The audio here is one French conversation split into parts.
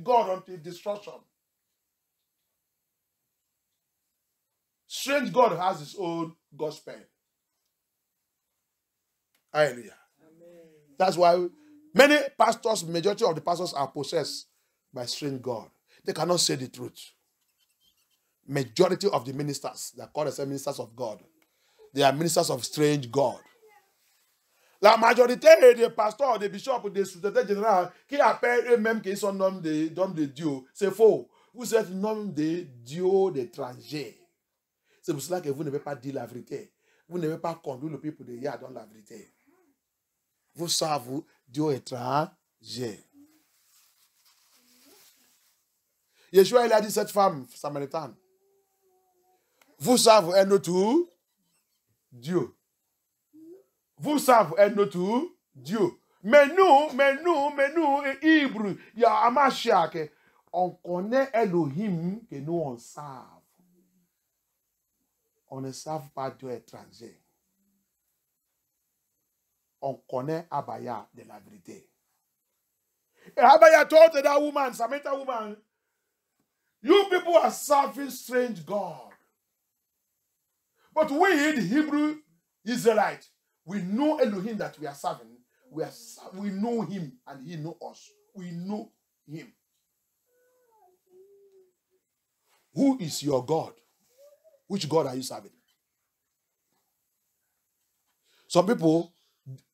God until destruction. Strange God has his own gospel. Hallelujah. Amen. That's why many pastors, majority of the pastors are possessed by strange God. They cannot say the truth. Majority of the ministers that call themselves ministers of God, they are ministers of strange God. La majorité des pasteurs, des bishops, des secrétaires généraux qui appellent eux-mêmes qu'ils sont noms de Dieu, c'est faux. Vous êtes nom de Dieu d'étrangers. C'est pour cela que vous ne devez pas dire la vérité. Vous ne devez pas conduire le peuple de Yah dans la vérité. Vous savez, Dieu étranger. Yeshua, il a dit cette femme samaritaine. Vous savez un autre Dieu. Vous savez un autre Dieu. Mais nous, Hébreux, il y a Amashiach, on connaît Elohim que nous on savent. On ne savent pas Dieu étranger. On connaît Abaya de la vérité. Et Abaya told that woman, Samaritan woman, you people are serving strange God. But we, the Hebrew Israelites, we know Elohim that we are serving. We know him and he knows us. We know him. Who is your God? Which God are you serving? Some people,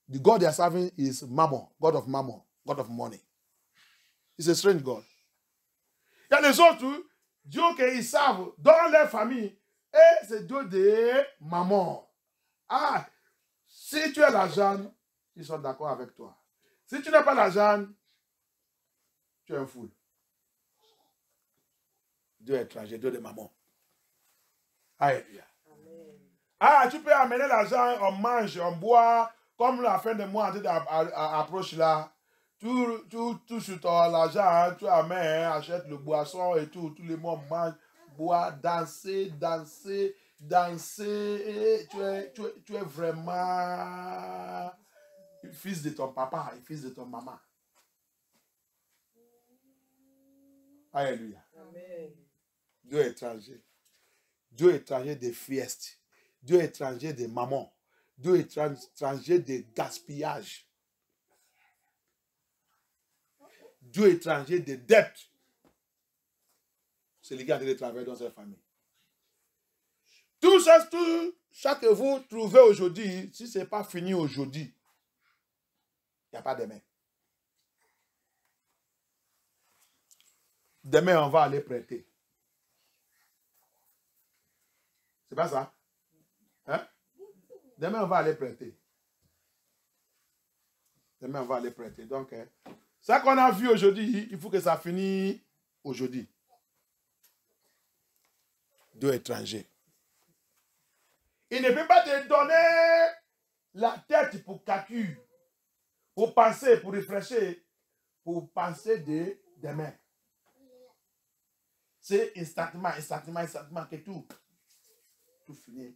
the God they are serving is Mammon, God of Mammon, God of money. It's a strange God. Il y a les autres, Dieu qu'ils savent dans leur famille, et c'est Dieu de Mammon. Ah, si tu as l'argent, ils sont d'accord avec toi. Si tu n'as pas l'argent, tu es un fou. Dieu est étranger, Dieu de Mammon. Alléluia. Ah, tu peux amener l'argent, on mange, on boit, comme la fin de mois approche là. Tout sur ton l'argent, tu amènes, achètes le boisson et tout, tous les mois on mange, bois, danser. Et tu es vraiment le fils de ton papa, le fils de ton maman. Alléluia. Amen. Dieu est étranger. Dieu est étranger des fiestes. Dieu est étranger des mamans. Dieu est étranger des gaspillages. Dieu est étranger des dettes. C'est les gars qui travaillent dans cette famille. Tout ça, chaque que vous trouvez aujourd'hui, si ce n'est pas fini aujourd'hui, il n'y a pas demain. Demain, on va aller prêter. C'est pas ça? Hein? Demain, on va aller prêter. Demain, on va aller prêter. Donc, ça qu'on a vu aujourd'hui, il faut que ça finisse aujourd'hui. Deux étrangers. Il ne peut pas te donner la tête pour calculer, pour penser, pour réfléchir, pour penser de demain. C'est instantanément que tout finit.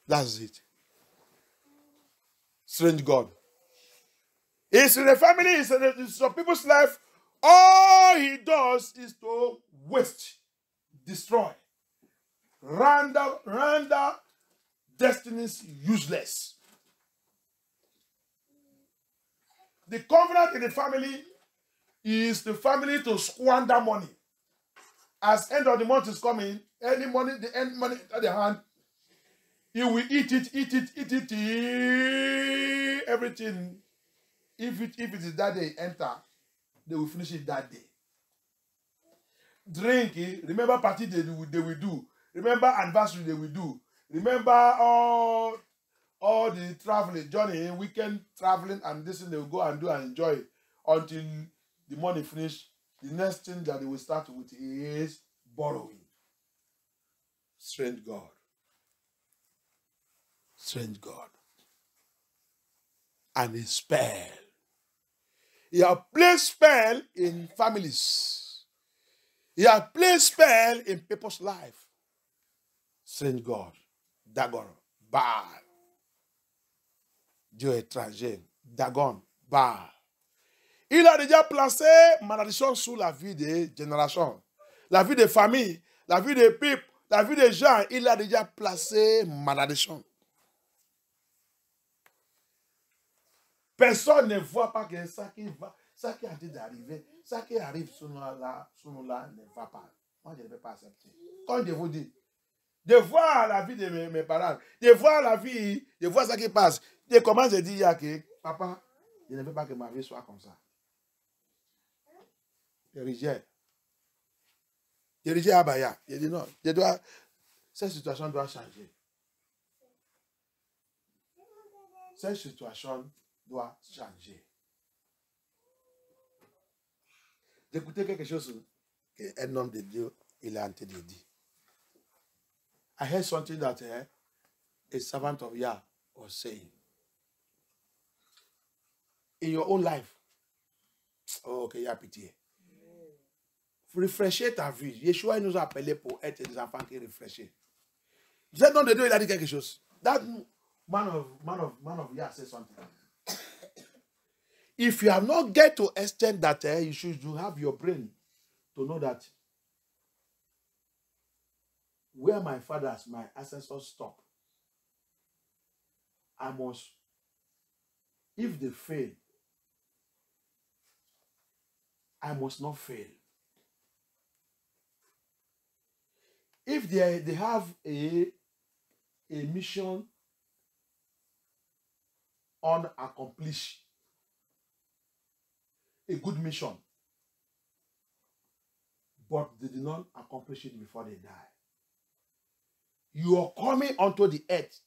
That's it. Strange God. It's in the family, it's in some people's life. All he does is to waste, destroy, render destinies useless. The covenant in the family is the family to squander money. As end of the month is coming, any money, the end money at the hand, you will eat it, everything. If it is that day enter, they will finish it that day. Drink, remember party they will do. Remember anniversary they will do. Remember all the traveling, journey, weekend traveling, and this thing they will go and do and enjoy until the money finish. The next thing that they will start with is borrowing. Strange God. Strange God. And a spell. He has placed spell in families. He has placed spell in people's life. Strange God. Dagon. Baal. Dieu étranger. Dagon. Baal. Il a déjà placé malédiction sous la vie des générations, la vie des familles, la vie des peuples, la vie des gens. Il a déjà placé malédiction. Personne ne voit pas que ça qui va, ça qui a dit d'arriver, ça qui arrive sur nous là ne va pas. Moi, je ne vais pas accepter. Comme je vous dis, de voir la vie de mes parents, de voir la vie, de voir ce qui passe, je commence à dire que, papa, je ne veux pas que ma vie soit comme ça. Je rejette. Je rejette Abaya. Je dis non, cette situation doit changer. Cette situation doit changer. D'écouter quelque chose qu'un homme de Dieu, il a en train de dire. I heard something that a servant of Yah was saying. In your own life. Oh, ok, Yah pitié. Réfléchir ta vie. Yeshua nous a appelés pour être des enfants qui réfléchissent. Cet homme de Dieu, il a dit quelque chose. That man of Yah said something. If you have not get to extent that you should have your brain to know that where my fathers, my ancestors stop, I must, if they fail, I must not fail. If they have a mission unaccomplished, a good mission, but they did not accomplish it before they die. You are coming onto the earth.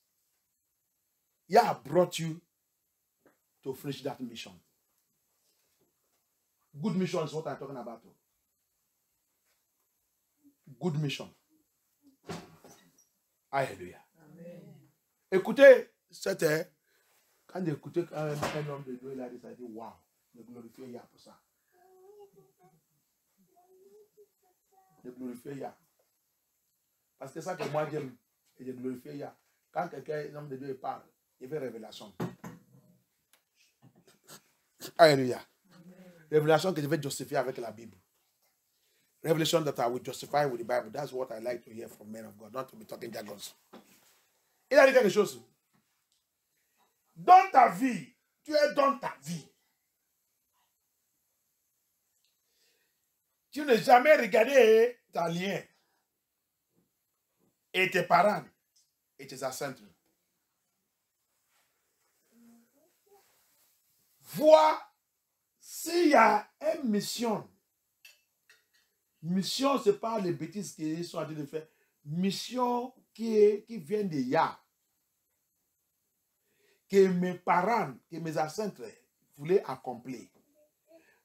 Yah brought you to finish that mission. Good mission is what I'm talking about. Good mission. Alléluia. Écoutez, c'était quand j'écoutais un homme de Dieu, il a dit, waouh, je glorifie Yah pour ça. Je glorifie Yah. Parce que ça que moi j'aime, et je glorifie Yah. Quand quelqu'un, un homme de Dieu, parle, il fait révélation. Alléluia. Révélation que je vais justifier avec la Bible. Revelation that I will justify with the Bible. That's what I like to hear from men of God, not to be talking jargons. Il a dit quelque chose. Dans ta vie, tu es dans ta vie. Tu n'as jamais regardé ta lien et tes parents et tes ancêtres. Vois s'il y a une mission. Mission, ce n'est pas les bêtises qu'ils sont en train de faire. Mission qui vient de Yah. Que mes parents, que mes ancêtres voulaient accomplir.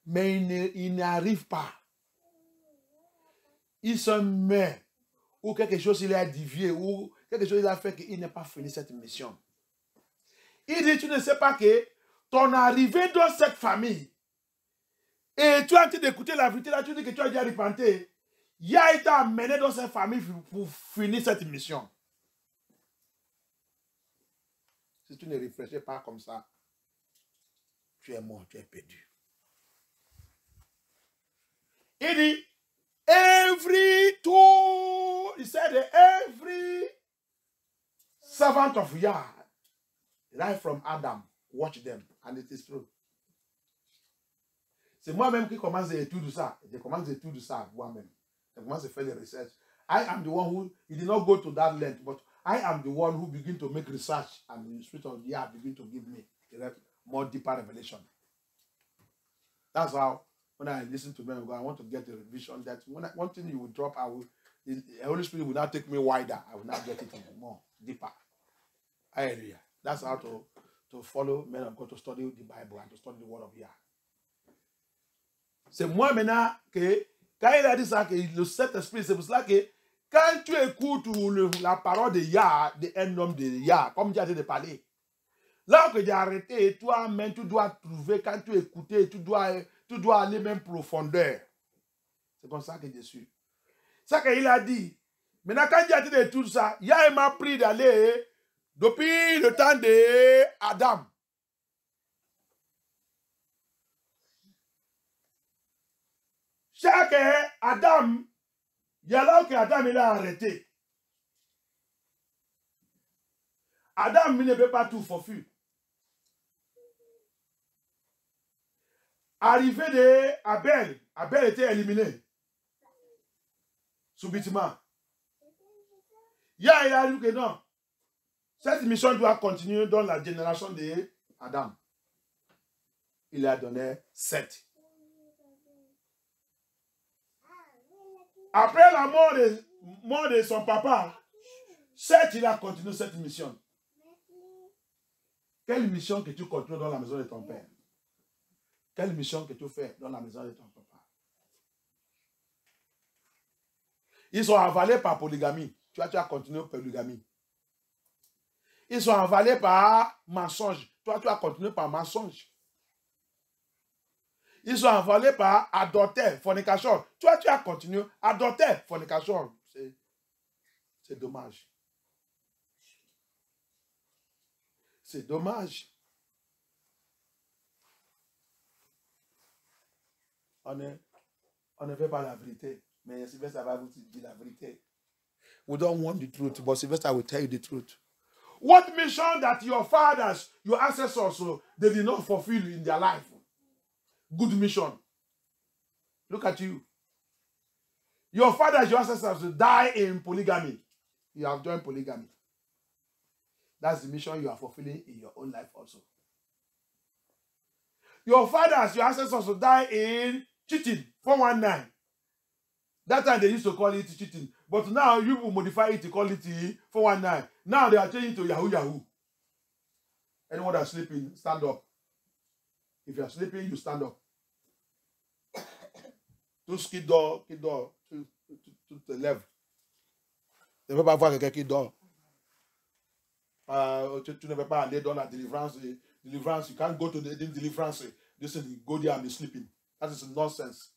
Mais ils n'arrivent pas. Ils se mettent. Ou quelque chose il a dévié. Ou quelque chose il a fait qu'il n'a pas fini cette mission. Il dit, tu ne sais pas que ton arrivée dans cette famille, et tu es en train d'écouter la vérité, là, tu dis que tu as déjà repenté. Yah été amené dans cette famille pour finir cette mission. Si tu ne réfléchis pas comme ça, tu es mort, tu es perdu. Il dit, he said, every servant of Yah, right from Adam, watch them, and it is true. C'est moi-même qui commence à étudier ça. Je commence à étudier ça moi-même. Je commence à faire des recherches. I am the one who, he did not go to that length, but I am the one who begin to make research, and the Spirit of Yah begin to give me more deeper revelation. That's how, when I listen to men of God, I want to get a revision that one thing you will drop, the Holy Spirit will now take me wider. I will now get it more deeper. Hallelujah. That's how to follow men of God, to study the Bible and to study the Word of Yah. C'est moi maintenant que, quand il a dit ça, que le Saint-Esprit, c'est pour cela que quand tu écoutes la parole de Yah, d'un homme de Yah, comme tu as dit de parler, là que j'ai arrêté, toi-même, tu dois trouver, quand tu écoutes, tu dois aller même profondeur. C'est comme ça que je suis. Ça qu'il a dit. Maintenant, quand j'ai dit de tout ça, Yah m'a pris d'aller depuis le temps de Adam. C'est que Adam, il y a là que Adam il a arrêté. Adam il ne peut pas tout forfait. Arrivé de Abel, Abel était éliminé. Subitement. Il a dit que non. Cette mission doit continuer dans la génération d'Adam. Il a donné 7. Après la mort de son papa, 7, il a continué cette mission. Quelle mission que tu continues dans la maison de ton père? Quelle mission que tu fais dans la maison de ton papa? Ils sont avalés par polygamie. Tu as continué par polygamie. Ils sont avalés par mensonge. Toi, tu as continué par mensonge. Ils sont avalés par adultère, fornication. Toi, tu as continué adultère, fornication. C'est dommage. C'est dommage. On ne fait pas la vérité. Mais Sylvester va vous dire la vérité. We don't want the truth, but Sylvester will tell you the truth. What mission that your fathers, your ancestors, they did not fulfill in their life? Good mission. Look at you. Your fathers, your ancestors die in polygamy. You have joined polygamy. That's the mission you are fulfilling in your own life also. Your fathers, your ancestors die in cheating, 419. That time they used to call it cheating. But now you will modify it to call it 419. Now they are changing to Yahoo Yahoo. Anyone that's sleeping, stand up. If you are sleeping, you stand up. Tous qui dort, tout te lève. Tu ne peux pas voir quelqu'un qui dort. Tu ne peux pas aller dans la délivrance. Deliverance, you can't go to the deliverance. Just go there and be sleeping. That is nonsense.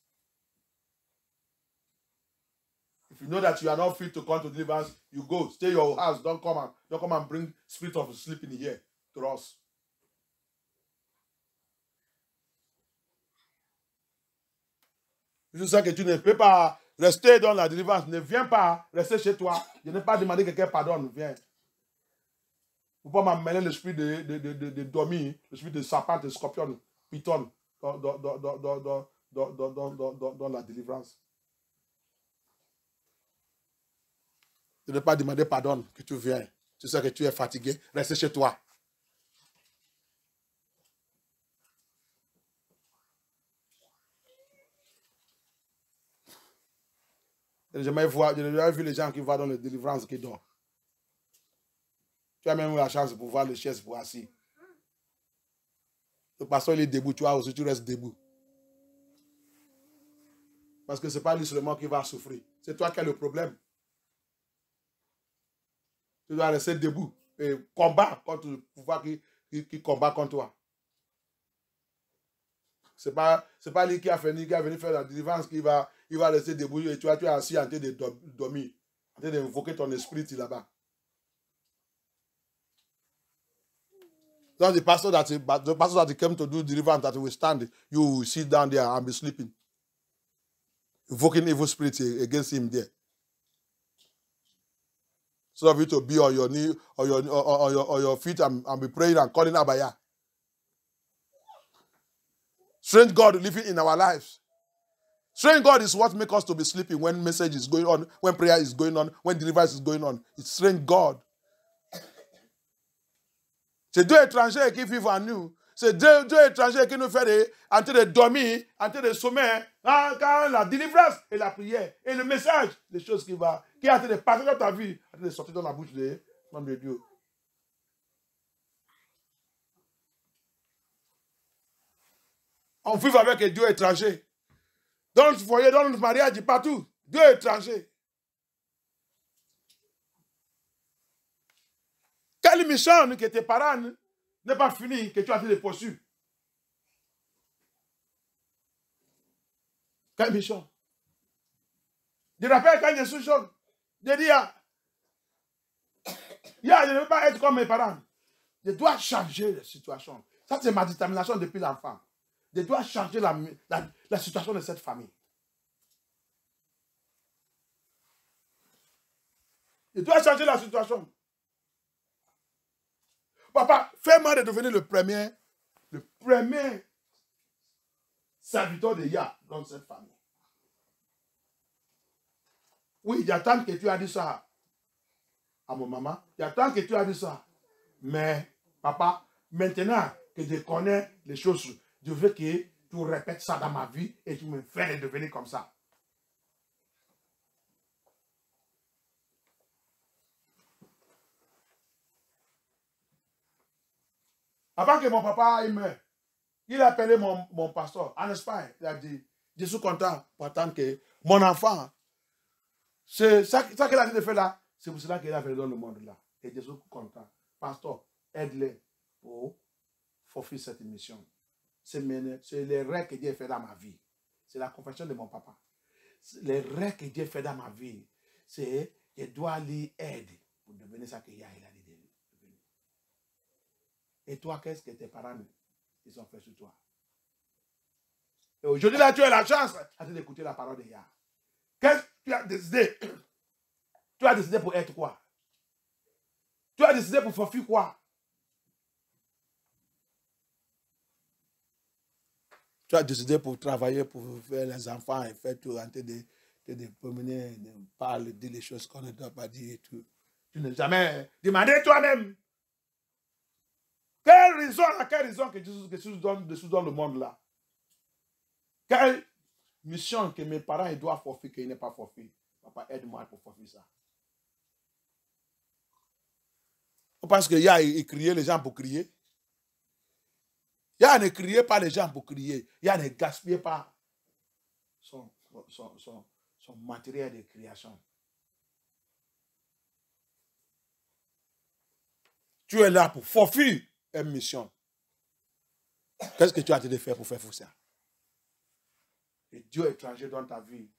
If you know that you are not fit to come to deliverance, you go. Stay in your house. Don't come and bring spirit of sleeping here to us. Je sais que tu ne peux pas rester dans la délivrance. Ne viens pas rester chez toi. Je n'ai pas demandé que quelqu'un pardonne. Viens. Il ne faut pas m'amener l'esprit de dormir, l'esprit de serpent, de scorpion, python dans la délivrance. Je ne pas demander pardon que tu viens. Tu sais que tu es fatigué. Reste chez toi. Je n'ai jamais vu les gens qui vont dans la délivrance qui dorment. Tu as même eu la chance de pouvoir les chaises pour assis. Le pasteur il est debout, toi aussi tu restes debout. Parce que ce n'est pas lui seulement qui va souffrir. C'est toi qui as le problème. Tu dois rester debout et combattre contre le pouvoir qui combat contre toi. Ce n'est pas lui qui a venu faire la délivrance qui va rester debout et tu es assis en train de dormir, en train d'invoquer ton esprit là-bas. Don't the pastor that came to do deliverance that will stand, you will sit down there and be sleeping. Invoking evil spirits against him there. So of you to be on your knee or your feet and be praying and calling Abaya. Strange God living in our lives. Strange God is what makes us to be sleeping when message is going on, when prayer is going on, when deliverance is going on. It's strange God. C'est Dieu étranger qui vit en nous. C'est Dieu étranger qui nous fait en train de dormir, en train de sommeil, quand la délivrance et la prière et le message, les choses qui est en train de passer dans ta vie, en train de sortir dans la bouche de l'homme de Dieu. On vit avec un Dieu étranger. Dans notre foyer, dans notre mariage, partout. Dieu étranger. Quelle mission que tes parents n'est pas fini, que tu as été poursuivre? Quelle mission? Je rappelle quand je suis jeune, je dis, je ne veux pas être comme mes parents. Je dois changer la situation. Ça, c'est ma détermination depuis l'enfant. Je dois changer la situation de cette famille. Il doit changer la situation. Papa, fais-moi de devenir le premier serviteur de Yah dans cette famille. Oui, il y a tant que tu as dit ça à mon maman. Il y a tant que tu as dit ça. Mais, papa, maintenant que je connais les choses, je veux que tu répètes ça dans ma vie et tu me fais devenir comme ça. Avant que mon papa il meure, il a appelé mon pasteur en Espagne. Il a dit, je suis content pour attendre que mon enfant, c'est ça qu'il a dit de faire là, c'est pour cela qu'il a fait dans le monde là. Et je suis content. Pasteur, aide-les pour fulfill cette mission. C'est les rêves que Dieu a fait dans ma vie. C'est la confession de mon papa. Les rêves que Dieu a fait dans ma vie, c'est que je dois lui aider pour devenir ça qu'il a dit de devenir. Et toi, qu'est-ce que tes parents ils ont fait sur toi? Et aujourd'hui, là, tu as la chance d'écouter la parole de Yah. Qu'est-ce que tu as décidé? Tu as décidé pour être quoi? Tu as décidé pour faire quoi? Tu as décidé pour travailler, pour faire les enfants et faire tout, rentrer de promener, de parler, de dire les choses qu'on ne doit pas dire et tout. Tu n'as jamais demandé toi-même. Quelle raison que Jésus donne dans le monde là? Quelle mission que mes parents ils doivent forfait qu'il n'est pas forfait? Papa, aide-moi pour forfait ça. Parce qu'il y a crié les gens pour crier. Il y a ne crié pas les gens pour crier. Il y a ne gaspillé pas son matériel de création. Tu es là pour forfait une mission. Qu'est-ce que tu as de faire pour faire ça? Et Dieu étranger dans ta vie,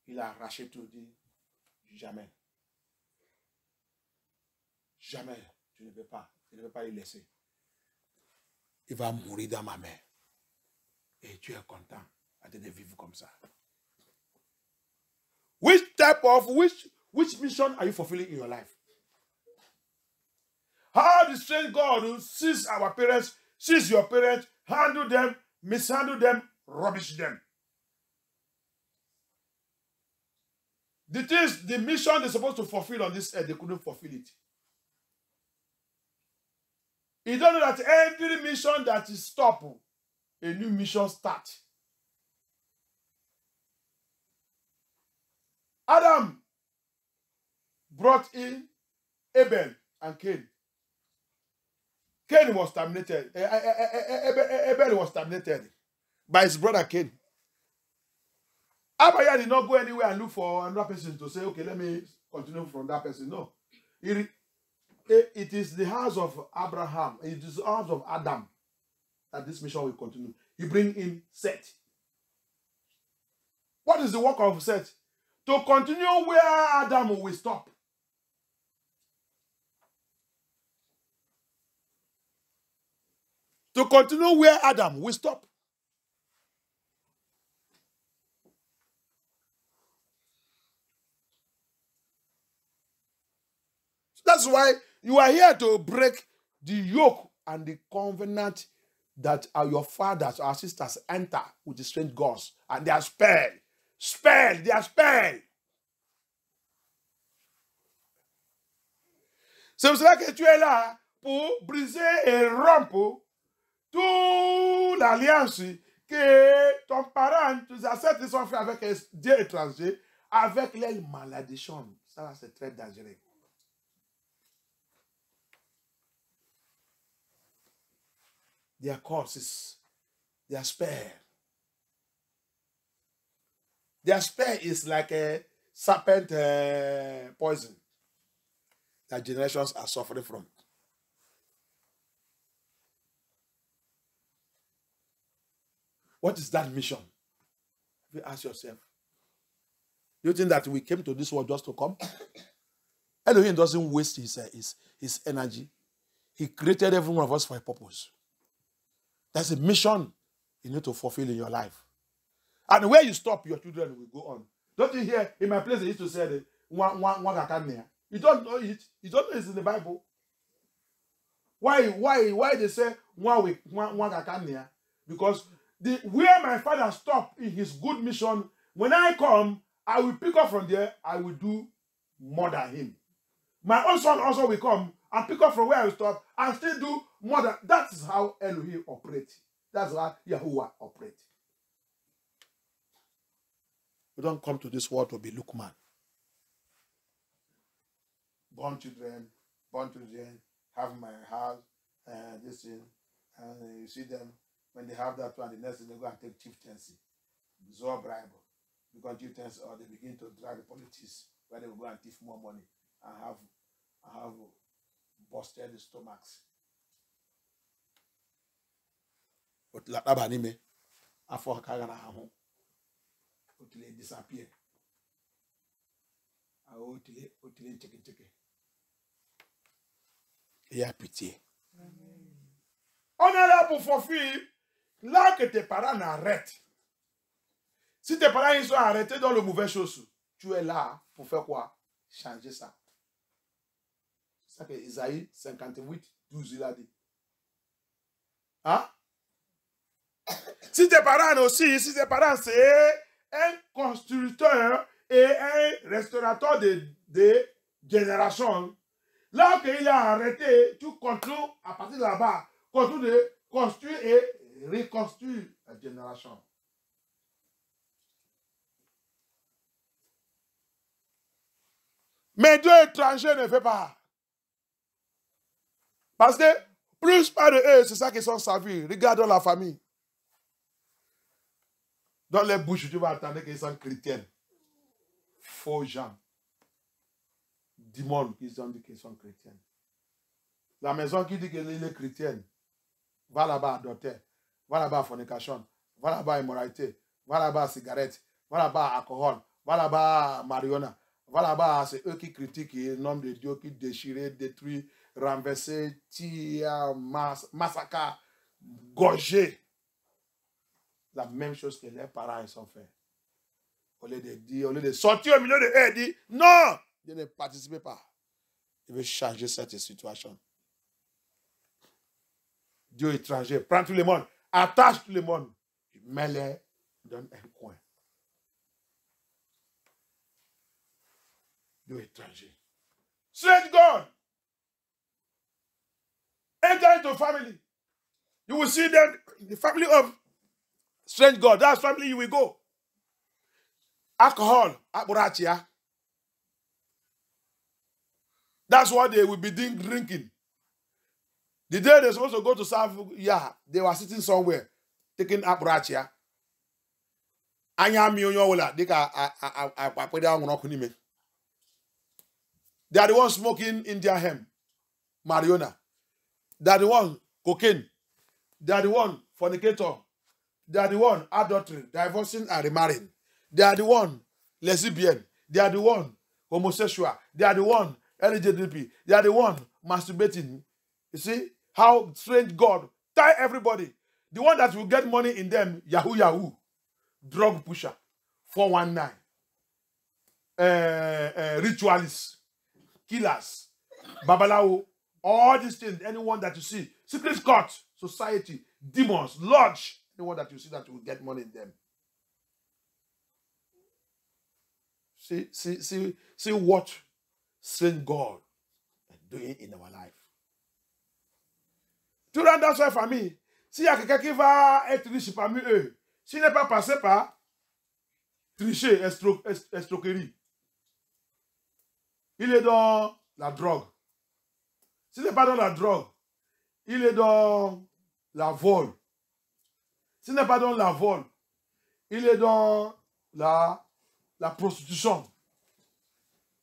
il a arraché tout, dit jamais. Jamais, je ne veux pas le laisser. Il va mourir dans ma main. Et tu es content de vivre comme ça. Which mission are you fulfilling in your life? How the strange God sees our parents, sees your parents, handle them, mishandle them, rubbish them. The mission they're supposed to fulfill on this earth, they couldn't fulfill it. You don't know that every mission that is stopped, a new mission starts. Adam brought in Abel and Cain. Cain was terminated. Abel was terminated by his brother Cain. Abraham did not go anywhere and look for another person to say, okay, let me continue from that person. No. It is the house of Abraham, it is the house of Adam that this mission will continue. He bring in Seth. What is the work of Seth? To continue where Adam will stop. To continue where Adam will stop. That's why you are here to break the yoke and the covenant that your fathers or sisters enter with the strange gods. And they are spelled. They are spelled. C'est pour cela que tu es là pour briser et rompre toute l'alliance que ton parent, tes ancêtres ont fait avec Dieu étranger, avec les malédictions. Ça, c'est très dangereux. Their curses, their spell. Their spell is like a serpent poison that generations are suffering from. What is that mission? You ask yourself. Do you think that we came to this world just to come? Elohim doesn't waste his energy. He created every one of us for a purpose. That's a mission you need to fulfill in your life. And where you stop, your children will go on. Don't you hear? In my place, they used to say, You don't know it. You don't know it's in the Bible. Why they say one kakania? Because where my father stopped in his good mission, when I come, I will pick up from there. I will do more than him. My own son also will come and pick up from where I stop and still do more than. That is how Elohim operates. That's how Yahuwah operates. We don't come to this world to be Lukman. Born children, have my house, this thing, and you see them, when they have that one, the next thing they go and take chieftaincy. Absorb bribe. Because chieftains, or they begin to drag the politics, where they will go and thief more money and have busted the stomachs. But la tabanime, after Kagana Hamo, until they disappear. Until they check. Il y a pitié. On est là pour forfait. Là que tes parents n'arrêtent. Si tes parents ils sont arrêtés dans le mauvais chose, tu es là pour faire quoi? Changer ça. C'est ça que Isaïe 58, 12 il a dit. Hein? Si tes parents aussi, si tes parents c'est un constructeur et un restaurateur de générations, là qu'il a arrêté, tu continues à partir de là-bas, continue de construire et reconstruire la génération. Mais Dieu étranger ne fait pas. Parce que plus pas de eux, c'est ça qu'ils sont servis. Regardons la famille. Dans les bouches, tu vas attendre qu'ils sont chrétiens. Faux gens. Démons qui ont dit qu'ils sont chrétiens. La maison qui dit qu'elle est chrétienne, va là-bas adopter, va là-bas fornication, va là-bas immoralité, va là-bas cigarette, va là-bas alcool, va là-bas marijuana, va là-bas, c'est eux qui critiquent le nom de Dieu, qui déchirent, détruisent, renversent, tirent, massacrent, gorgent. La même chose que les parents ils ont fait. Au lieu de dire, au lieu de sortir au milieu de eux et dire non, je ne participe pas. Il veut changer cette situation. Dieu étranger, prends tout le monde, attache tout le monde, mets-les dans un coin. Dieu étranger. Strange God. Enter into family. You will see them in the family of strange God. That's family you will go. Alcohol, aburachia. That's what they will be drinking. The day they're supposed to go to serve, yeah, they were sitting somewhere, taking aburachia. They are the ones smoking Indian hemp, marijuana. They are the one cocaine. They are the one fornicator. They are the one adultery, divorcing and remarrying. They are the one lesbian. They are the one homosexual. They are the one LGBT. They are the one masturbating. You see how strange God tie everybody. The one that will get money in them, Yahoo, drug pusher, 419, ritualists, killers, Babalawo, all these things, anyone that you see, secret court, society, demons, lodge, anyone that you see that will get money in them. See what strange God is doing in our life. Tout le monde dans sa famille, s'il y a quelqu'un qui va être riche parmi eux, s'il n'est pas passé par tricher, escroquerie, il est dans la drogue. S'il n'est pas dans la drogue, il est dans la vol. S'il n'est pas dans la vol, il est dans la prostitution.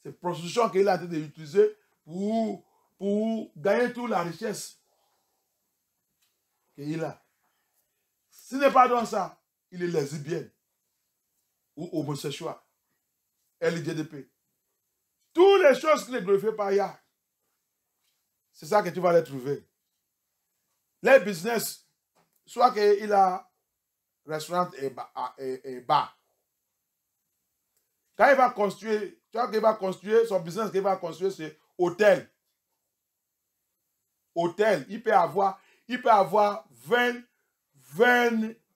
C'est la prostitution qu'il a été utilisée pour gagner toute la richesse qu'il a. S'il n'est pas dans ça, il est lesbien ou homosexuel, LGBT. Toutes les choses qui ne glorifient pas Yah, c'est ça que tu vas les trouver. Les business, soit qu'il a restaurant et bar. Quand il va construire, tu vois qu'il va construire, son business qu'il va construire, c'est hôtel. Hôtel. Il peut avoir 20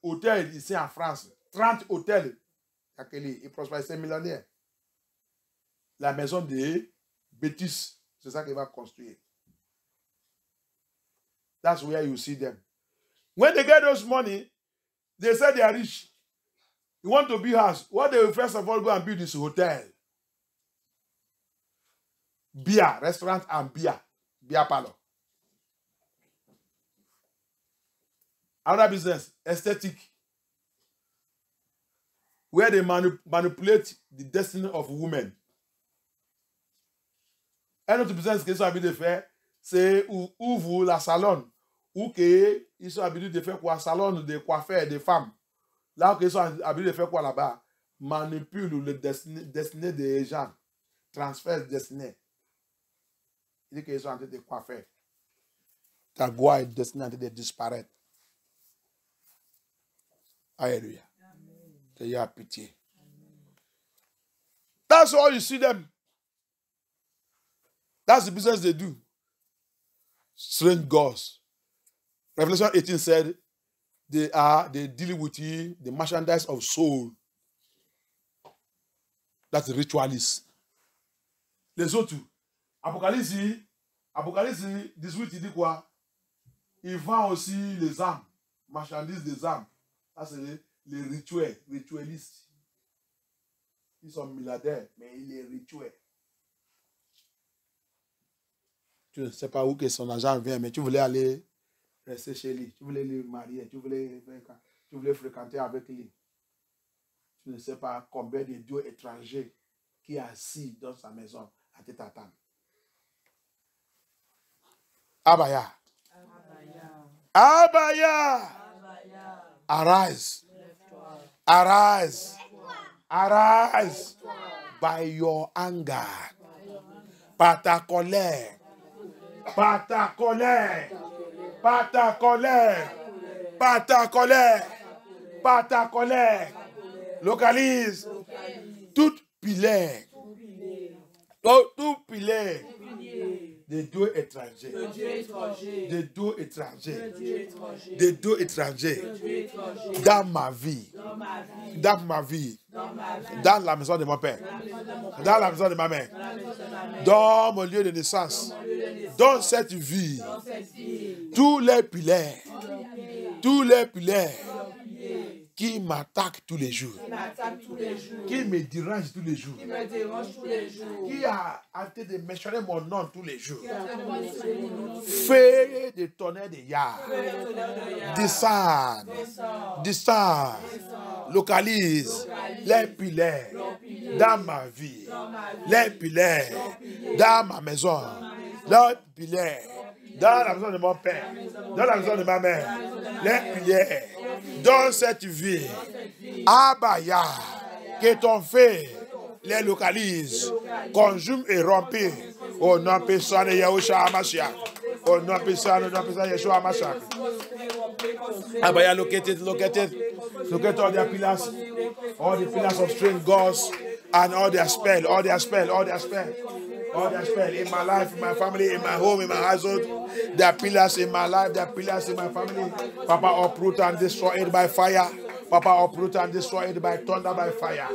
hôtels ici en France. 30 hôtels. Il prospère, c'est millionnaire. La maison de bêtises, c'est ça qu'il va construire. That's where you see them. When they get those money, they say they are rich. You want to build house. What they will first of all go and build is hotel. Beer, restaurant and beer. Beer parlor. Another business, aesthetic. Where they manipulate the destiny of women. Un autre business qu'ils sont habitués de faire, c'est ouvre la salon. Ou qu'ils sont habitués de faire quoi? Salon de coiffeurs des femmes. Là où ils sont habitués de faire quoi là-bas? Manipule le destiné des gens. Transfert destiné. Il dit qu'ils sont en train de coiffer. Ta gloire est destinée en train de disparaître. Alléluia. Ayez pitié. That's all you see them. That's the business they do. Strange gods. Revelation 18 said they deal with the merchandise of soul. That's the ritualist. Les autres, Apocalypse 18, il dit quoi? Il vend aussi les âmes, marchandises des âmes. Ça, c'est les ritualistes. Ils sont milliardaires, mais ils les rituels. Tu ne sais pas où que son argent vient, mais tu voulais aller rester chez lui. Tu voulais le marier, tu voulais fréquenter avec lui. Tu ne sais pas combien de dieux étrangers qui est assis dans sa maison à t'attendre. Abaya. Abaya. Arise. Arise. Arise by your anger. Par ta colère. Par ta colère. Par ta colère. Par ta colère. Par ta colère. Localise toute pilaire. Tout pilaire. Des dieux étrangers. Des dieux étrangers. Des dieux étrangers. Dans ma vie. Dans ma vie. Dans la maison de mon père. Dans la maison de ma mère. Dans mon lieu de naissance. Dans cette vie. Tous les pilaires. Tous les pilaires. Qui m'attaque tous les jours. Qui me dérange tous les jours. Qui a hâté de mentionner mon nom tous les jours. Fais des tonnerres de Yah. Descends. Descends. Localise les pilaires dans ma vie. Les pilaires dans ma maison. Les pilaires dans la maison de mon père. Dans la maison de ma mère. Les pilaires dans cette vie. Abaya, que ton feu les localise, conjume et rompe. Au nom puissant de Yahushua Hamashiach. Au nom puissant de Yeshua Hamashiach. Abaya, locate it. Locate all their pillars. All the pillars of strange gods. And all their spell. All their spell in my life, in my family, in my home, in my household. There are pillars in my life, there are pillars in my family. Papa, uproot and destroy it by fire. Papa, uproot and destroy it by thunder, by fire.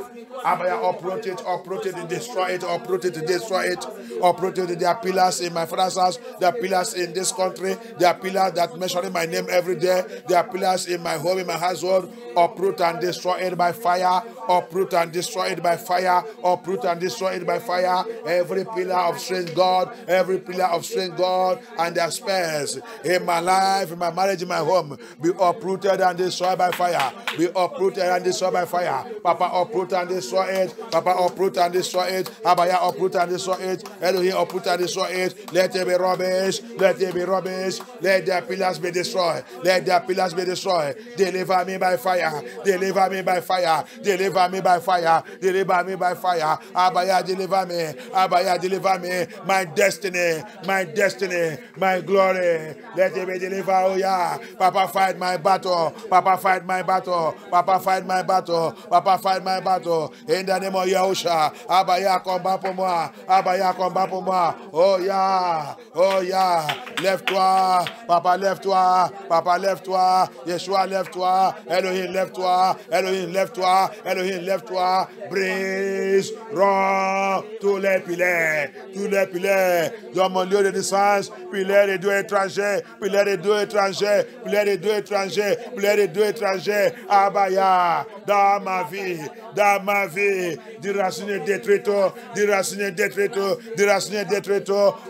Abaya, uproot it, and destroy it, uproot it, destroy it. Uproot it. There are pillars in my father's house. There are pillars in this country. There are pillars that mention my name every day. There are pillars in my home, in my household. Uproot and destroy it by fire. Uproot and destroy it by fire. Uproot and destroy it by fire. Every pillar of strange God, every pillar of strange God and their spells in my life, in my marriage, in my home, be uprooted and destroyed by fire. Be uprooted and destroyed by fire. Papa, uproot and destroy it. Papa, uproot and destroy it. Abaya, uproot and destroy it. Elohim, uproot and destroy it. Let it be rubbish. Let it be rubbish. Let their pillars be destroyed. Let their pillars be destroyed. Deliver me by fire. Deliver me by fire. Deliver me by fire. Deliver me by fire. Abaya, deliver me. Abaya, deliver me. My destiny. My destiny. My glory. Let it be delivered, oh yeah. Papa, fight my battle. Papa, fight my battle. Papa, fight my battle. Papa, fight my battle. In the name of Yahusha. Abaya, combat pour moi. Abaya, combat pour moi. Oh, yeah. Oh, yeah. Lève-toi. Papa, lève-toi. Papa, lève-toi. Yeshua, lève-toi. Elohim, lève-toi. Elohim, lève-toi. Elohim, lève-toi. Brise, rends tous les piliers. Tous les piliers. Dans mon lieu de naissance, piliers des deux étrangers. Piliers des deux étrangers. Piliers des deux étrangers. Piliers des deux étrangers. Abaya, dans ma vie. Dans ma vie. Déraciner, détruire, déraciner, détruire, déraciner, détruire.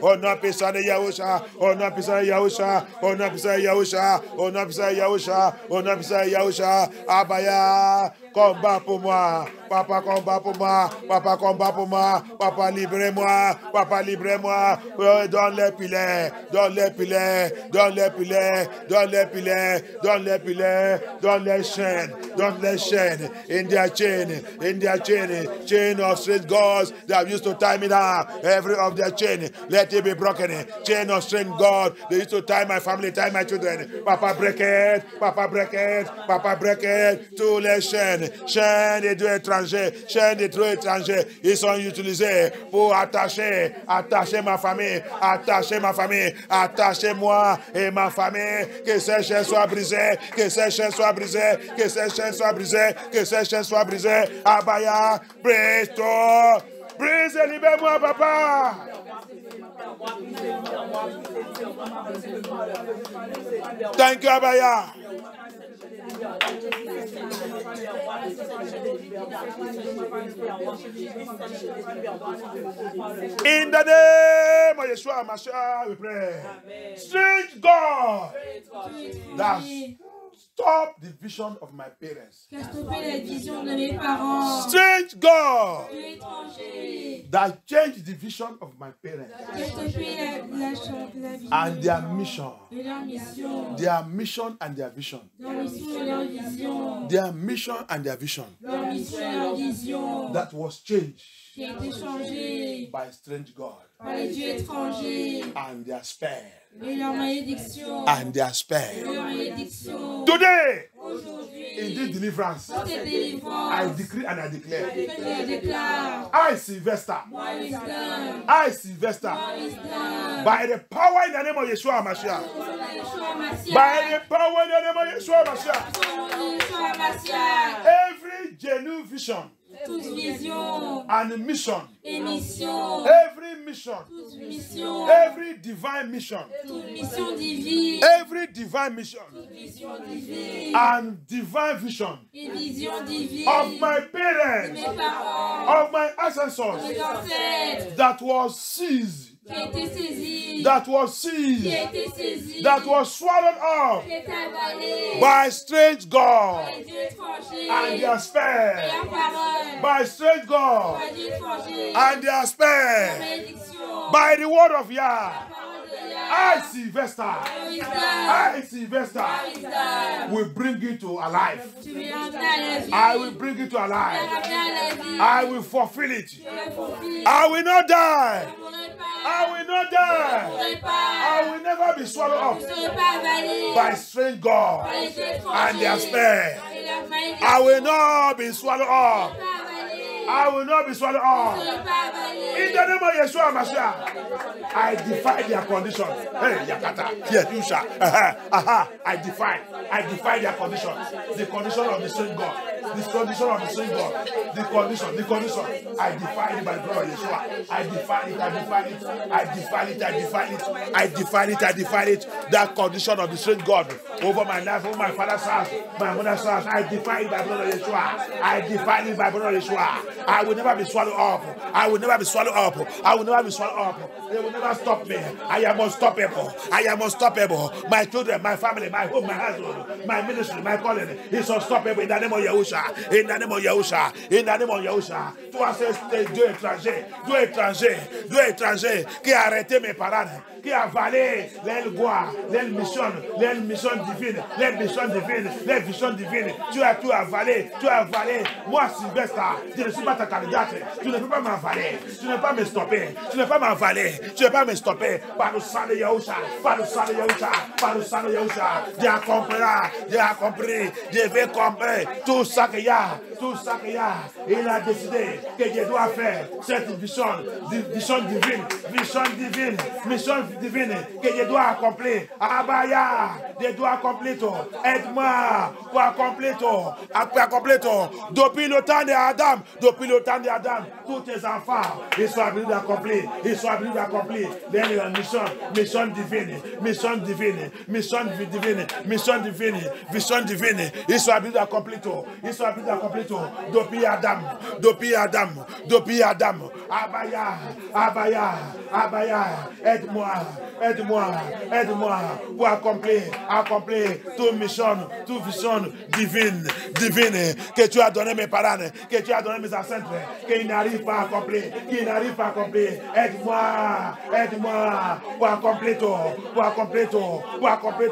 Au nom puissant de Yahusha. Au nom puissant de Yahusha. Au nom puissant de Yahusha. Au nom puissant de Yahusha. Au nom puissant de Yahusha. Abaya, combat pour moi. Papa, combat pour moi. Papa, combat pour moi. Papa, librez-moi. Papa, librez-moi. Donne les piliers. Donne les piliers. Donne les piliers. Donne les piliers. Donne les piliers. Donne les chaînes. Donne les chaînes. In their chain. In their chain. Chain of strange gods that used to tie me down. Every of their chain. Let it be broken. Chain of strange God. They used to tie my family, tie my children. Papa, break it. Papa, break it. Papa, break it. Tous les chaînes. Chaînes des deux étrangers. Chaînes des deux étrangers. Ils sont utilisés pour attacher ma famille. Attacher ma famille. Attacher moi et ma famille. Que ces chaînes soient brisées. Que ces chaînes soient brisées. Que ces chaînes soient brisées. Que ces chaînes soient brisées. Abaya, brise-toi. Brise et libère-moi, papa. Thank you, Abaya. In the name of Yeshua Mashiach, we pray. Strange God that stop the vision of my parents. Strange God that changed the vision of my parents and their mission. Their mission and their vision. Their mission and their vision. That was changed by strange God. And their spell. And their spell. Today, in this deliverance, I decree and I declare. I, Sylvester, by the power in the name of Yeshua Mashiach, by the power in the name of Yeshua Mashiach, every genuine vision and mission, every mission, every divine mission, every divine mission and divine vision of my parents, of my ancestors, that was seized, that was swallowed up by strange God and their spell, by strange God and their spell, by the word of Yah. I, Sylvester, will bring it to alive. I will bring it to alive. I will fulfill it. I will not die. I will not die. I will never be swallowed up by strange God and their spell. I will not be swallowed up. I will not be swallowed up. In the name of Yeshua Mashiach, I defy their conditions. Hey, Yakata, yes, you shall. I defy their conditions. The condition of the same God. The condition of the same God. The condition. I defy it by the blood of Yeshua. I defy it. That condition of the same God over my life, over my father's house, my mother's house. I defy it by the blood of Yeshua. I defy it by the blood of Yeshua. I will never be swallowed up. I will never be swallowed up. They will never stop me. I am unstoppable. My children, my family, my home, my household, my ministry, my calling is unstoppable in the name of Yahusha. Toi, c'est deux étrangers qui a arrêté mes parades, qui a avalé l'aile gloire, l'aile mission divine. Tu as tout avalé. Moi, Sylvester, je ne suis pas ta candidate. Tu ne peux pas m'avaler. Tu ne peux pas me stopper. Tu ne peux pas m'avaler. Tu ne peux pas me stopper. Par le sang de Yahusha. Par le sang de Yahusha. Par le sang de Yahusha. Dieu a compris. Dieu a compris. Dieu veut comprendre tout ça qu'il y a. Tout ça qu'il y a. Il a décidé que Dieu doit faire cette mission divine. Mission divine. Mission divine. Que Dieu doit accomplir. Abaya. Dieu doit accomplir tout. Aide-moi pour accomplir tout. Accomplir tout. Depuis le temps d'Adam. Depuis le temps d'Adam. Tous tes enfants. Ils sont venus d'accomplir. Ils sont venus d'accomplir. Leur mission. Mission divine. Mission divine. Mission divine. Mission divine. Mission divine. Ils sont venus d'accomplir tout. Ils sont venus d'accomplir tout. Depuis Adam. Depuis Adam. Depuis Adam. Abaya. Abaya. Abaya. Aide-moi. Aide-moi. Aide-moi pour accomplir toute mission, toute vision divine, que tu as donné mes parents, que tu as donné mes ancêtres, qu'ils n'arrivent pas à accomplir, Aide-moi, aide-moi pour accomplir tout, pour accomplir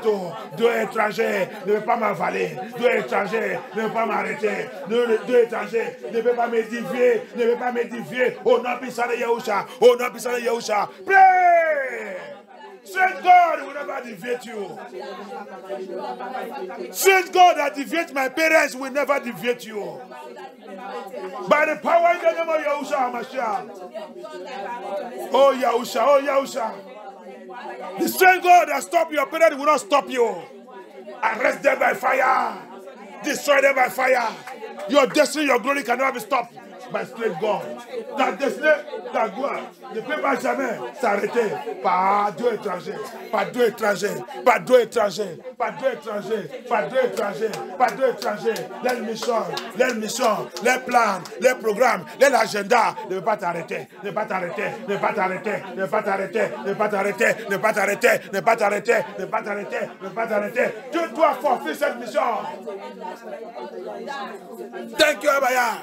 tout. Deux étrangers ne veut pas m'avaler, deux étrangers ne veut pas m'arrêter, deux étrangers ne veut pas me dévier, au nom puissant de Yahusha, au nom puissant de Yahusha. Pray! Sweet God will never deviate you. Sweet God that deviates my parents will never deviate you. By the power in the name of Yahusha HaMashiach. Oh Yahusha, oh Yahusha. The same God that stopped your parents will not stop you. Arrest them by fire. Destroy them by fire. Your destiny, your glory can never be stopped. By straight God. Ta destinée, ta gloire ne peut pas jamais s'arrêter par deux étrangers, par deux étrangers, par deux étrangers, par deux étrangers, par deux étrangers, par deux étrangers. Les missions, les plans, les programmes, l'agenda ne peut pas t'arrêter, ne pas t'arrêter, ne pas t'arrêter, ne pas t'arrêter, ne pas t'arrêter, ne pas t'arrêter, ne pas t'arrêter, ne pas t'arrêter, ne pas t'arrêter. Tu dois forfait cette mission. Thank you, Abaya.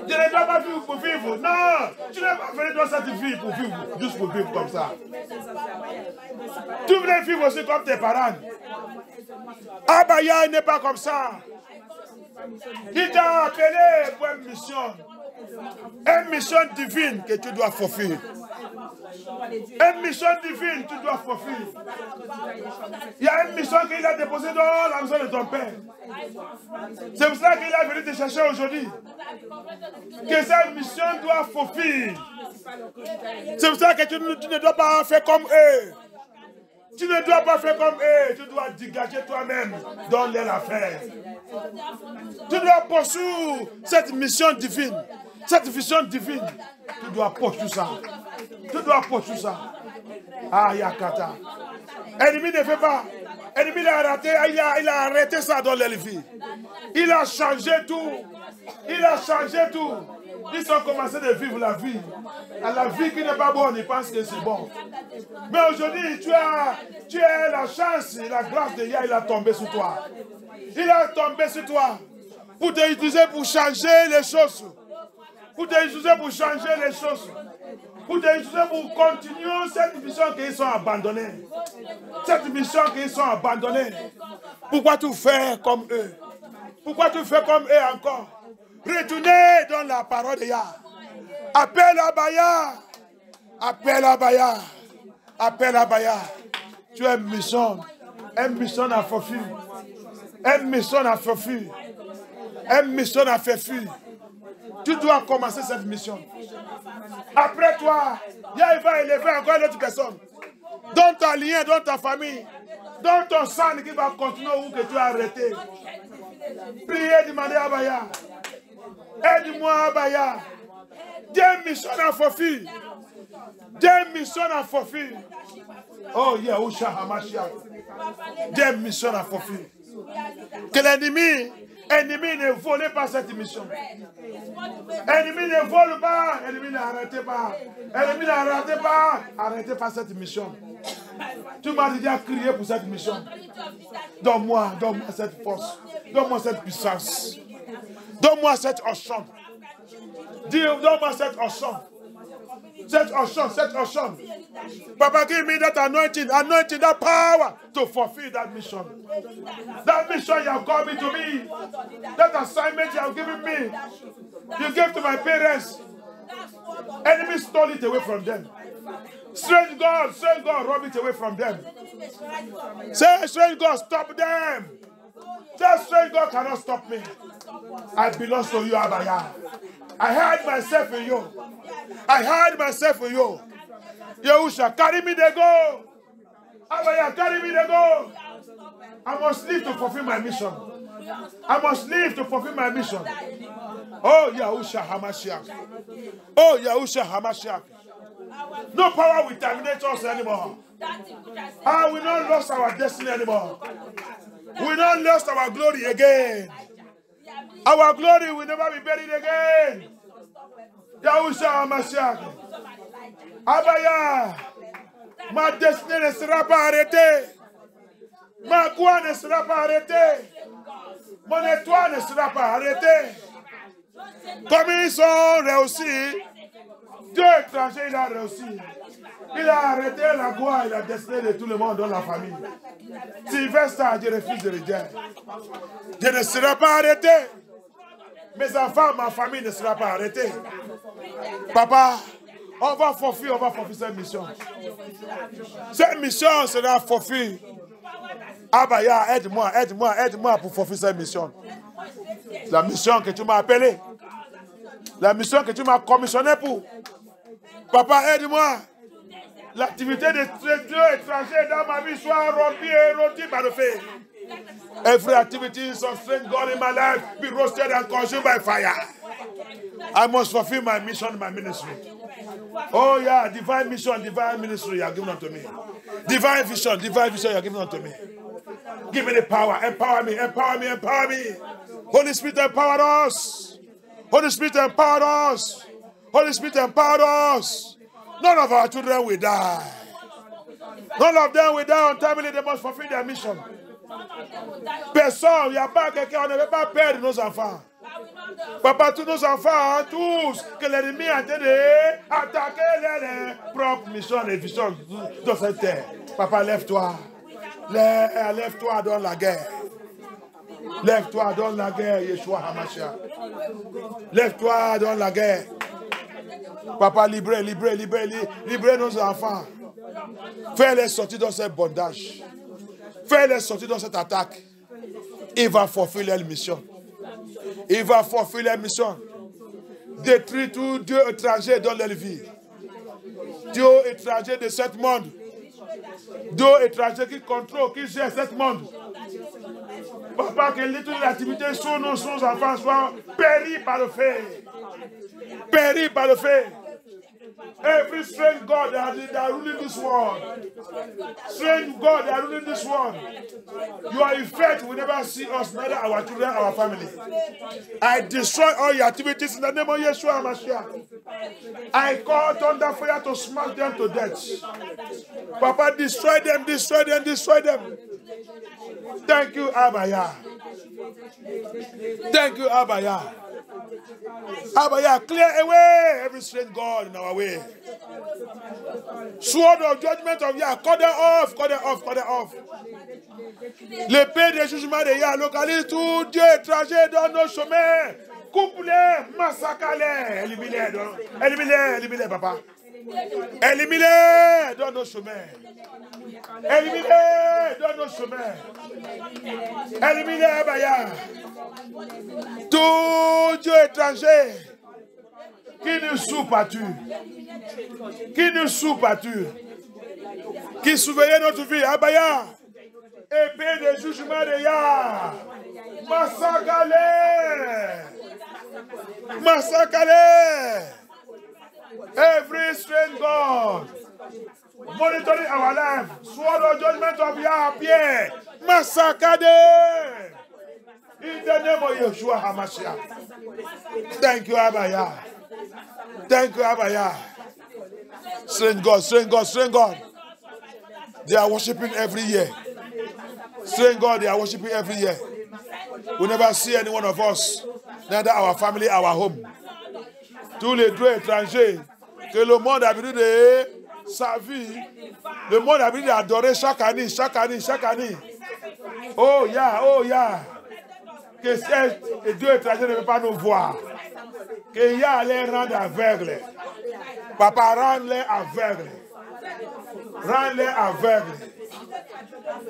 Tu ne dois pas vivre pour vivre. Non, tu n'es pas venu dans cette vie pour vivre, juste pour vivre comme ça. Tu voulais vivre aussi comme tes parents. Abaya n'est pas comme ça. Il t'a appelé pour une mission divine que tu dois fulfill. Une mission divine, tu dois fulfill. Il y a une mission qu'il a déposée dans la maison de ton père. C'est pour ça qu'il a venu te chercher aujourd'hui. Que cette mission doit fulfill. C'est pour ça que tu ne dois pas faire comme eux. Tu ne dois pas faire comme eux. Tu dois dégager toi-même dans leur affaire. Tu dois poursuivre cette mission divine. Cette vision divine. Tu dois poursuivre ça. Tu dois poursuivre ça. Ah, Yakata. Ennemi ne fait pas. Ennemi il a arrêté ça dans leur vie. Il a changé tout. Il a changé tout. Ils ont commencé de vivre la vie. La vie qui n'est pas bonne, ils pensent que c'est bon. Mais aujourd'hui, tu as la chance, la grâce de Yah, il a tombé sur toi. Il a tombé sur toi pour te utiliser pour changer les choses. Pour te utiliser pour changer les choses. Pour te utiliser pour continuer cette mission qu'ils sont abandonnés. Cette mission qu'ils sont abandonnés. Pourquoi tu fais comme eux? Pourquoi tu fais comme eux encore? Retournez dans la parole de Yah. Appelle Abaya. Appelle Abaya. Appelle Abaya. Tu as une mission à fulfill. Une mission à fulfill. Une mission à fulfill. Tu dois commencer cette mission. Après toi, Yah va élever encore une autre personne. Dans ta lien, dans ta famille, dans ton sang qui va continuer où que tu as arrêté. Priez, demandez à Abaya. Aide-moi, Abaya. Dieu mission à fulfill. Dieu mission à fulfill. Oh, Yahusha HaMashiach. Dieu mission à fulfill. Que l'ennemi ne vole pas cette mission. Ennemi ne vole pas. Ennemi n'arrêtez pas. Ennemi n'arrêtez pas. Arrêtez pas cette mission. Tu m'as déjà crié pour cette mission. Donne-moi cette force. Donne-moi cette puissance. Donne-moi cette enchant. Donne-moi cette enchant. Cette enchant. Papa, give me that anointing, that power to fulfill that mission. That mission you have called me to be. That assignment you have given me. You gave to my parents. Enemy stole it away from them. Strange God, rob it away from them. Say, strange God, stop them. Say, strange God cannot stop me. I belong to you, Abaya. I hide myself in you. I hide myself in you. Yahusha, carry me they go. Abaya, carry me they go. I must live to fulfill my mission. I must live to fulfill my mission. Oh, Yahusha Hamashiach. Oh, Yahusha Hamashiach. No power will terminate us anymore. Ah, we not lost our destiny anymore. We not lost our glory again. Our glory will never be buried again. Yahusha Hamashiach. Abaya, ma destinée ne sera pas arrêtée. Ma gloire ne sera pas arrêtée. Mon étoile ne sera pas arrêtée. Comme ils sont réussis, Dieu étranger, il a réussi. Il a arrêté la gloire et la destinée de tout le monde dans la famille. Sylvestre, je refuse de le dire. Je ne serai pas arrêté. Mes enfants, ma famille ne sera pas arrêtée. Papa, on va forfait cette mission. Cette mission sera forfait. Abaya, aide-moi pour forfait cette mission. La mission que tu m'as appelée. La mission que tu m'as commissionnée pour. Papa, aide-moi. L'activité de Dieu étranger dans ma vie soit rompue par le feu. Every activity of strange God in my life be roasted and consumed by fire. I must fulfill my mission, my ministry. Oh yeah, divine mission, divine ministry you are giving unto me. Divine vision you are giving unto me. Give me the power, empower me. Holy Spirit, empower us. Holy Spirit, empower us. Holy Spirit, empower us. None of our children will die. None of them will die untimely. They must fulfill their mission. Personne, il n'y a pas quelqu'un, on ne veut pas perdre nos enfants. Papa, tous nos enfants, tous, que l'ennemi a été d'attaquer les propres missions et visions de cette terre. Papa, lève-toi. Lève-toi dans la guerre. Lève-toi dans la guerre, Yeshua HaMashiach. Lève-toi dans la guerre. Papa, libère nos enfants. Fais-les sortir dans ce bondage. Fais-les sortir dans cette attaque. Il va fulfill leur mission. Il va fulfill leur mission. Détruire tout Dieu étranger dans leur vie. Dieu étranger de ce monde. Dieu étranger qui contrôle, qui gère ce monde. Papa, que toute l'activité sur nos enfants soit périe par le feu. Périe par le feu. Every strange God that ruling this world. Strange God that ruling this world. Your effect will never see us, neither our children, our family. I destroy all your activities in the name of Yeshua HaMashiach. I call thunder fire to smash them to death. Papa, destroy them. Thank you, Abaya. Thank you, Abaya. Abaya, clear away every strange God in our way. Sword of judgment of Yah, cut them off. L'épée des jugements de Yah localise tout Dieu étranger dans nos chemins. Coupe-les, massacre-les, élimine-les, papa. Élimine-les dans nos chemins. Éliminez Abaya. Tout Dieu étranger qui nous soupe-tu, qui surveille notre vie. Abaya, épée de jugement de Yah, massacre-les. Every strange God monitoring our life, sword of judgment of Yah appear, massacre them. In the name of Yeshua HaMashiach. Thank you, Abaya. Strange God. They are worshiping every year. Strange God, they are worshiping every year. We never see any one of us, neither our family, our home. Tous les dieux étrangers que le monde a venu de sa vie, le monde a envie d'adorer chaque année, chaque année, chaque année. Oh, yeah. Que Dieu étranger ne veut pas nous voir. Que Yah les rende aveugles. Papa, rend-les aveugles. Rends-les aveugles.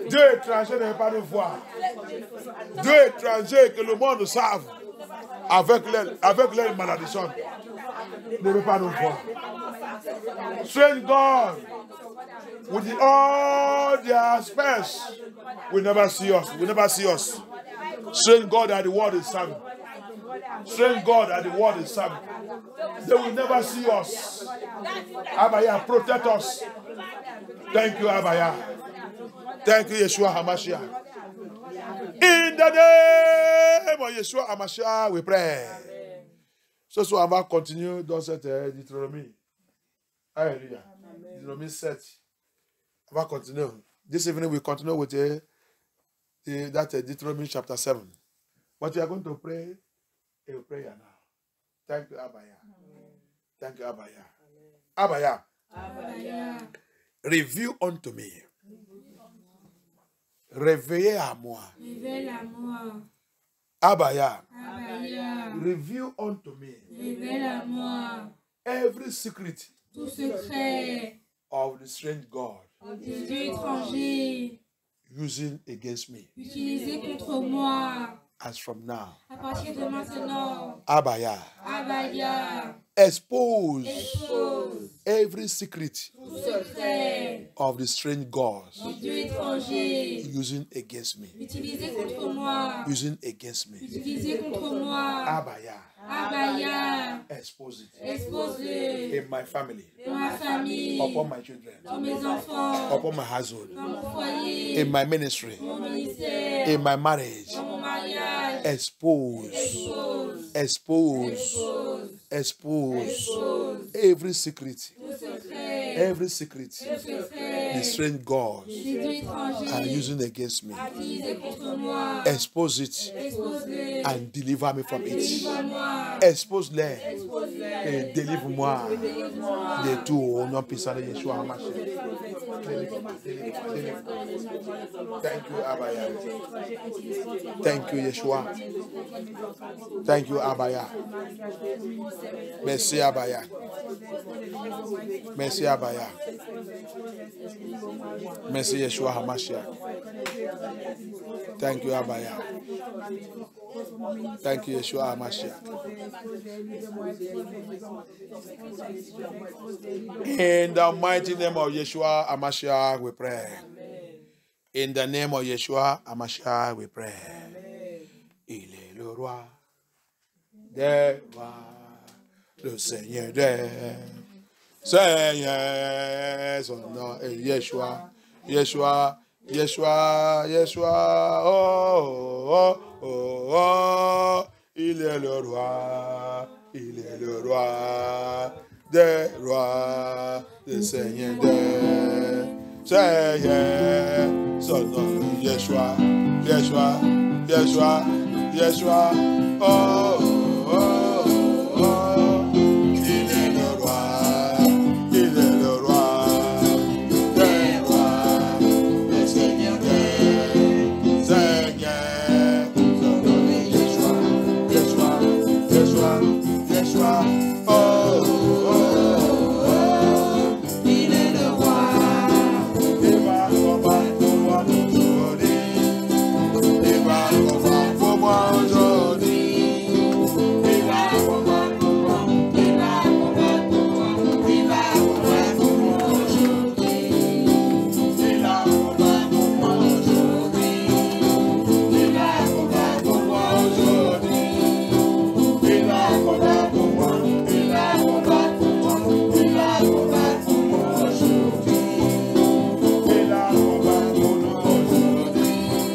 Dieu étranger ne veut pas nous voir. Dieu étranger que le monde savent avec leur malédiction ne veut pas nous voir. Strange God, with all their space, will never see us. Will never see us. Strange God that the world is serving. Strange God that the world is serving. They will never see us. Abaya, protect us. Thank you, Abaya. Thank you, Yeshua HaMashiach. In the name of Yeshua HaMashiach, we pray. So on va continuer dans cette Deutéronomie. Alléluia. Deutéronomie 7. On va continuer. This evening we continue with that Deuteronomy chapter 7. But we are going to pray a prayer now. Thank you, Abaya. Thank you, Abaya. Abaya. Reveal unto me. Réveillez à moi. Révèle à moi. Abaya. Reveal unto me. Révèle à moi. Every secret. Tout secret. Of the strange God. Des dieux étrangers. Using against me. Utilisés contre moi. As from now. À partir de maintenant. Abaya. Expose every secret of the strange gods using against me. Using against me. Abaya. Expose it. In my family. Upon my children. Upon my household. In my ministry. In my marriage. Expose every secret. Every secret the strange gods are using against me. Expose it and deliver me from it. Expose-les et délivre-moi de tout au nom puissant de Yeshua HaMashiach. Thank you, Abaya. Thank you, Yeshua. Thank you, Abaya. Merci, Abaya. Merci, Abaya. Merci, Yeshua HaMashiach. Thank you, Abaya. Thank you, Yeshua HaMashiach. In the mighty name of Yeshua HaMashiach, we pray. In the name of Yeshua HaMashiach, we pray. Il est le roi des rois, le Seigneur des Seigneurs, son nom est Yeshua, Yeshua, Yeshua, Yeshua, oh, oh, oh, oh, il est le roi des rois, le Seigneur des Seigneurs, son nom est Yeshua, Yeshua, Yeshua, Yeshua, oh, oh, oh, il est le roi des rois, le Seigneur des Seigneurs, son nom est Yeshua, Yeshua, Yeshua, Yeshua, oh, oh, oh, il est le roi, il va combattre pour moi aujourd'hui, il va combattre pour moi aujourd'hui, il va combattre pour moi, il va combattre pour moi, il va combattre pour moi aujourd'hui, il va combattre pour moi aujourd'hui, il va combattre pour moi aujourd'hui, il va combattre pour moi, il va combattre pour moi, il va combattre pour moi aujourd'hui, il va combattre pour nous aujourd'hui,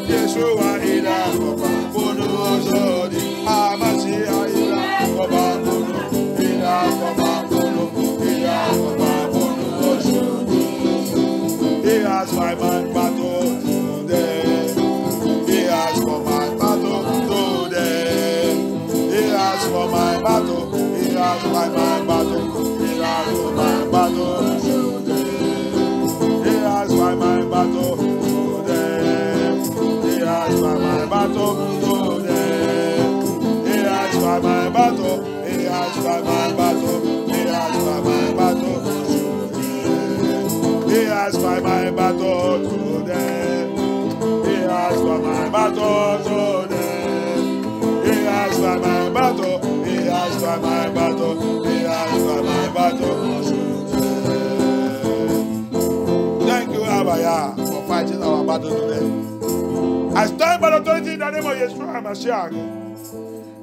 Yeshua, il a combattu pour nous aujourd'hui. Hamashiach, il a combattu pour nous. Il a combattu pour nous. Il a combattu pour nous aujourd'hui. He has my battle today. He has for my battle today. He has for my battle. He has my battle. He has for my battle today. battle today. He has fight my battle. He has fight my battle. He has fight my battle today. He has fight my battle today. He has fight my battle today. He has fight my battle. He has fight my battle. He has fight my battle today. Thank you, Abaya, for fighting our battle today. I stand by the authority in the name of Yeshua HaMashiach.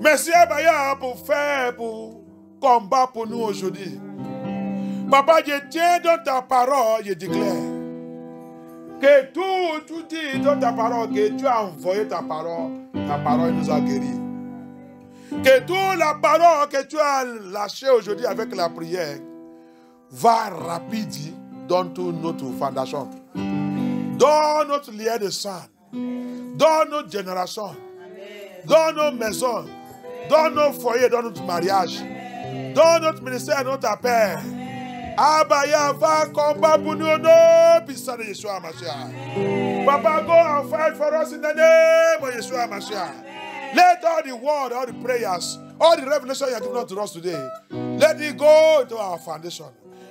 Merci Abaya pour faire, pour combattre pour nous aujourd'hui. Papa, je tiens dans ta parole, je déclare que tout dit dans ta parole, que tu as envoyé ta parole nous a guéris. Que toute la parole que tu as lâchée aujourd'hui avec la prière va rapide dans toute notre fondation, dans notre lien de sang, dans notre génération, dans nos maisons, dans nos foyers, dans notre mariage, dans notre ministère, notre appel. Abaya va combattre pour nous, non, puissant de Yeshua HaMashiach. Papa, go and fight for us in the name of Yeshua HaMashiach. Let all the word, all the prayers, all the revelation you have given to us today, let it go into our foundation.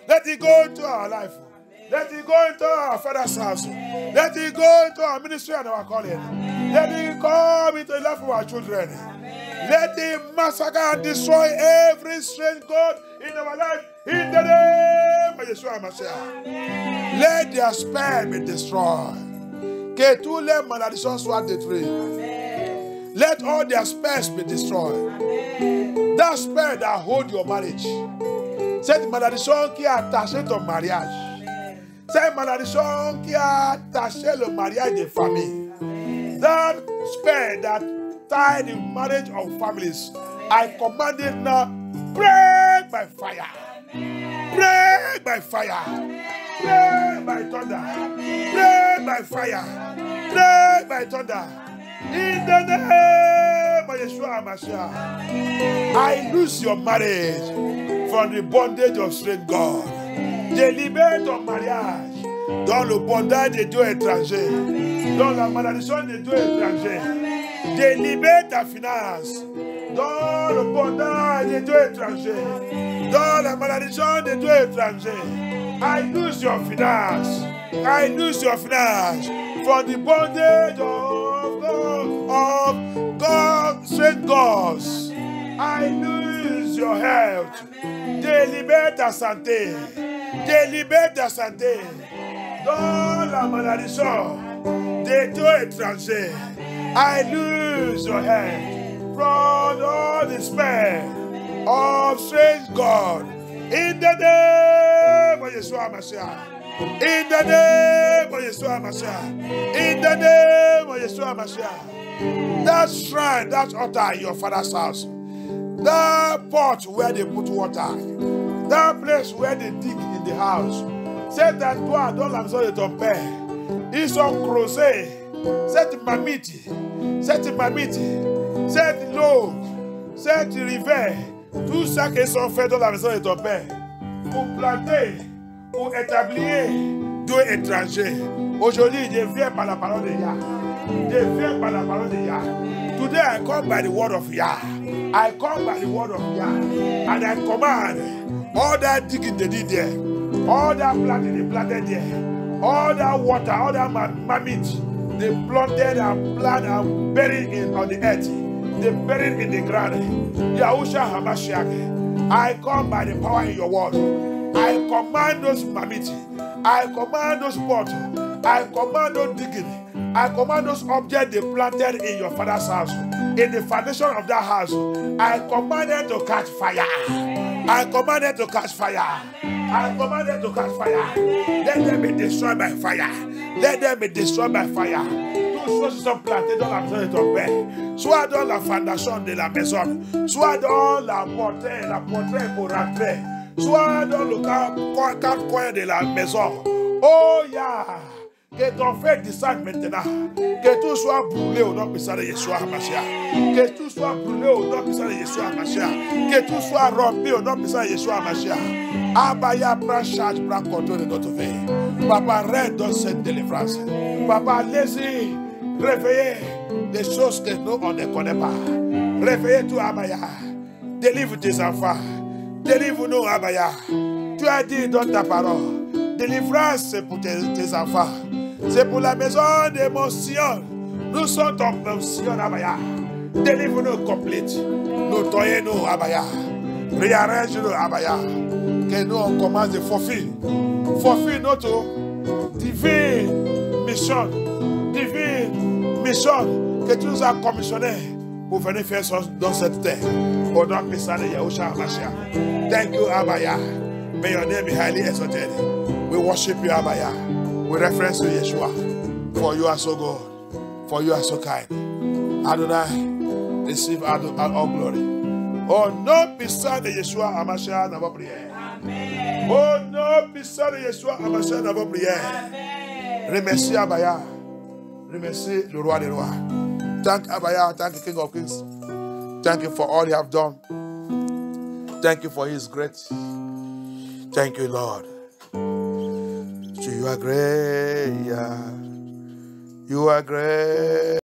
Let it go into our life. Let it go into our father's house. Let it go into our ministry and our calling. Let it come into the life of our children. Let it massacre and destroy every strange God in our life. In the name of Yeshua HaMashiach. Let their spell be destroyed. Que tous les malédictions soient détruites. Let all their spells be destroyed. That spell that hold your marriage. Cette malédiction qui a attaché ton mariage. Cette malédiction qui a attaché le mariage des familles. That spell that tied the marriage of families. I command it now, break by fire. Break by fire. Break by thunder. Break by fire. Break by thunder. In the name of Yeshua HaMashiach, I lose your marriage from the bondage of strange God. Je libère ton mariage dans le bondage des dieux étrangers, dans la malédiction des dieux étrangers. Je libère ta finance dans le bondage des dieux étrangers, dans la malédiction des dieux étrangers. I lose your finance. I lose your finance from the bondage of God, strange gods. I lose your health. Délibère ta santé. Délibère ta santé. Dans la malédiction des dieux étrangers. I lose your health from all the spell of strange God. In the name of Yeshua HaMashiach. In the name of Yeshua HaMashiach. In the name of Yeshua HaMashiach. That shrine, that altar in your father's house, that pot where they put water, that place where they dig in the house, c'est à toi, dans la maison de ton père. Ils sont creusés. Cette mamite, cette eau, cette rivière, tout ça qu'ils sont fait dans la maison de ton père, pour planter, pour établir deux étrangers. Aujourd'hui, je viens par la parole de Yah. Je viens par la parole de Yah. Today I come by the word of Yah. I come by the word of Yah. And I command all that digging they did there, all that planting they planted there, all that water, all that mamite they planted and planted and buried in on the earth. They buried in the ground. Yahushua HaMashiach, I come by the power in your word. I command those mamite. I command those pots. I command those digging. I command those objects they planted in your father's house, in the foundation of that house. I command them to catch fire. I command them to catch fire. I command them to catch fire. Let them be destroyed by fire. Let them be destroyed by fire. Toutes choses sont plantées dans la maison de ton père, soit dans la fondation de la maison, soit dans la portail pour rentrer, soit dans le quatre coins de la maison. Oh yeah! Que ton feu descende maintenant. Que tout soit brûlé au nom puissant de Yeshua HaMashiach. Que tout soit brûlé au nom puissant de Yeshua HaMashiach. Que tout soit rompu au nom puissant de Yeshua HaMashiach. Abaya, prends charge, prends contrôle de notre vie. Papa, règne dans cette délivrance. Papa, laissez réveiller des choses que nous, on ne connaît pas. Réveille-toi, Abaya. Délivre tes enfants. Délivre-nous, Abaya. Tu as dit dans ta parole, délivrance, c'est pour tes enfants. C'est pour la maison de mon Sion. Nous sommes ton Sion, Abaya. Délivre-nous complète. Nous toyons-nous, Abaya. Réarrange-nous, Abaya. Que nous, on commence de forfait. Forfait notre divine mission. Divine mission que tu nous as commissionné pour venir faire dans cette terre. Au nom puissant de Yahushua HaMashiach. Thank you, Abaya. May your name be highly exalted. We worship you, Abaya. We reference to Yeshua. For you are so good. For you are so kind. Adonai, receive all glory. Au nom puissant de Yeshua HaMashiach, dans vos prières. Amen. Au nom puissant de Yeshua HaMashiach, dans vos prières. Amen. Remercie Abaya. Remercie le roi des rois. Thank Abaya. Thank the King of Kings. Thank you for all you have done. Thank you for his grace. Thank you, Lord. So you are great. Yeah. You are great.